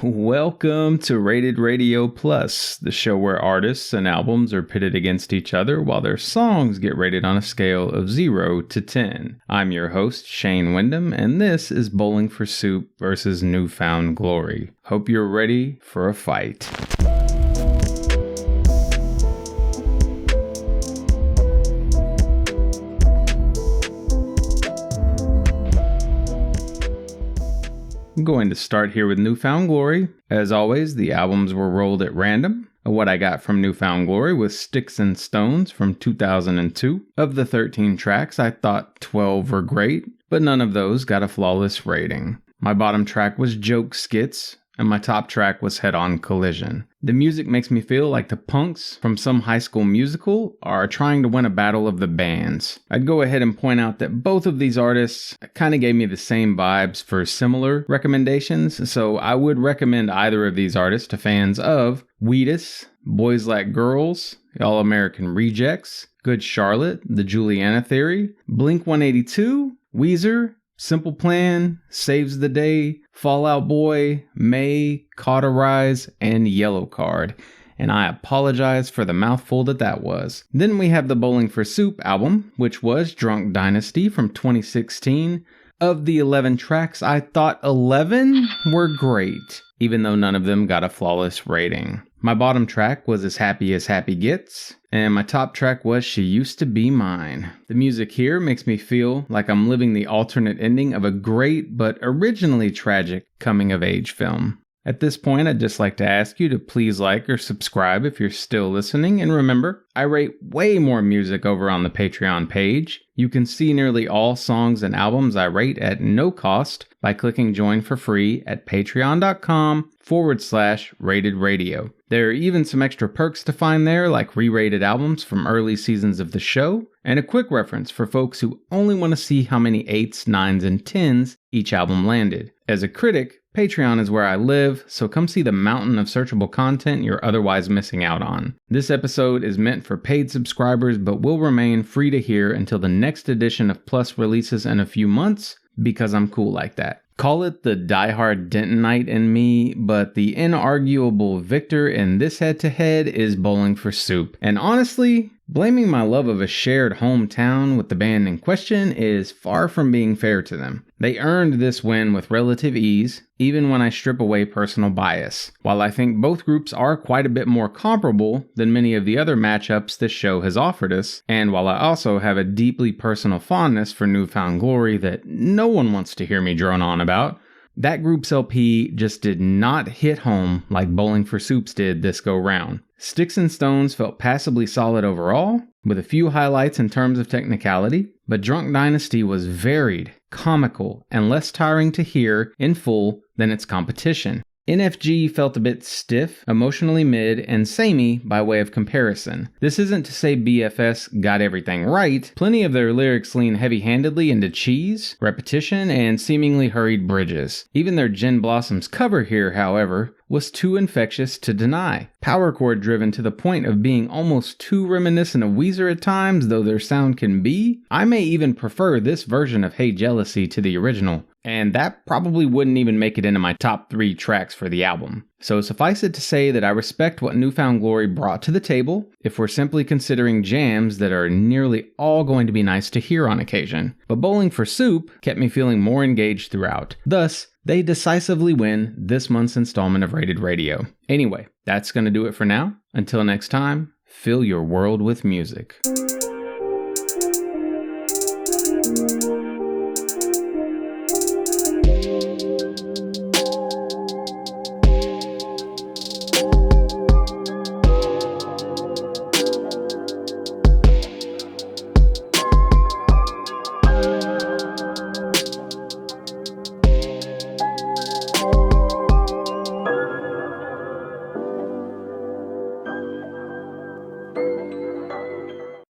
Welcome to Rated Radio Plus, the show where artists and albums are pitted against each other while their songs get rated on a scale of 0 to 10. I'm your host, Shane Wyndham, and this is Bowling for Soup versus New Found Glory. Hope you're ready for a fight. I'm going to start here with New Found Glory. As always, the albums were rolled at random. What I got from New Found Glory was Sticks and Stones from 2002. Of the 13 tracks, I thought 12 were great, but none of those got a flawless rating. My bottom track was Joke Skits, and my top track was Head On Collision. The music makes me feel like the punks from some High School Musical are trying to win a battle of the bands. I'd go ahead and point out that both of these artists kind of gave me the same vibes for similar recommendations, so I would recommend either of these artists to fans of Wheatus, Boys Like Girls, All American Rejects, Good Charlotte, The Juliana Theory, Blink-182, Weezer, Simple Plan, Saves the Day, Fall Out Boy, May, Cauterize, and Yellow Card. And I apologize for the mouthful that was. Then we have the Bowling for Soup album, which was Drunk Dynasty from 2016. Of the 11 tracks, I thought 11 were great, even though none of them got a flawless rating. My bottom track was As Happy Gets, and my top track was She Used to Be Mine. The music here makes me feel like I'm living the alternate ending of a great but originally tragic coming-of-age film. At this point, I'd just like to ask you to please like or subscribe if you're still listening, and remember, I rate way more music over on the Patreon page. You can see nearly all songs and albums I rate at no cost by clicking join for free at patreon.com/rated radio. There are even some extra perks to find there, like re-rated albums from early seasons of the show, and a quick reference for folks who only want to see how many 8s, 9s, and 10s each album landed. As a critic, Patreon is where I live, so come see the mountain of searchable content you're otherwise missing out on. This episode is meant for paid subscribers, but will remain free to hear until the next edition of Plus releases in a few months, because I'm cool like that. Call it the diehard Dentonite in me, but the inarguable victor in this head-to-head is Bowling for Soup. And honestly, blaming my love of a shared hometown with the band in question is far from being fair to them. They earned this win with relative ease, even when I strip away personal bias. While I think both groups are quite a bit more comparable than many of the other matchups this show has offered us, and while I also have a deeply personal fondness for New Found Glory that no one wants to hear me drone on about, that group's LP just did not hit home like Bowling for Soup's did this go round. Sticks and Stones felt passably solid overall, with a few highlights in terms of technicality, but Drunk Dynasty was varied, comical, and less tiring to hear in full than its competition. NFG felt a bit stiff, emotionally mid, and samey by way of comparison. This isn't to say BFS got everything right. Plenty of their lyrics lean heavy-handedly into cheese, repetition, and seemingly hurried bridges. Even their Gin Blossoms cover here, however, was too infectious to deny. Power chord driven to the point of being almost too reminiscent of Weezer at times, though their sound can be. I may even prefer this version of Hey Jealousy to the original, and that probably wouldn't even make it into my top 3 tracks for the album. So suffice it to say that I respect what New Found Glory brought to the table, if we're simply considering jams that are nearly all going to be nice to hear on occasion. But Bowling for Soup kept me feeling more engaged throughout. Thus, they decisively win this month's installment of Rated Radio. Anyway, that's going to do it for now. Until next time, fill your world with music.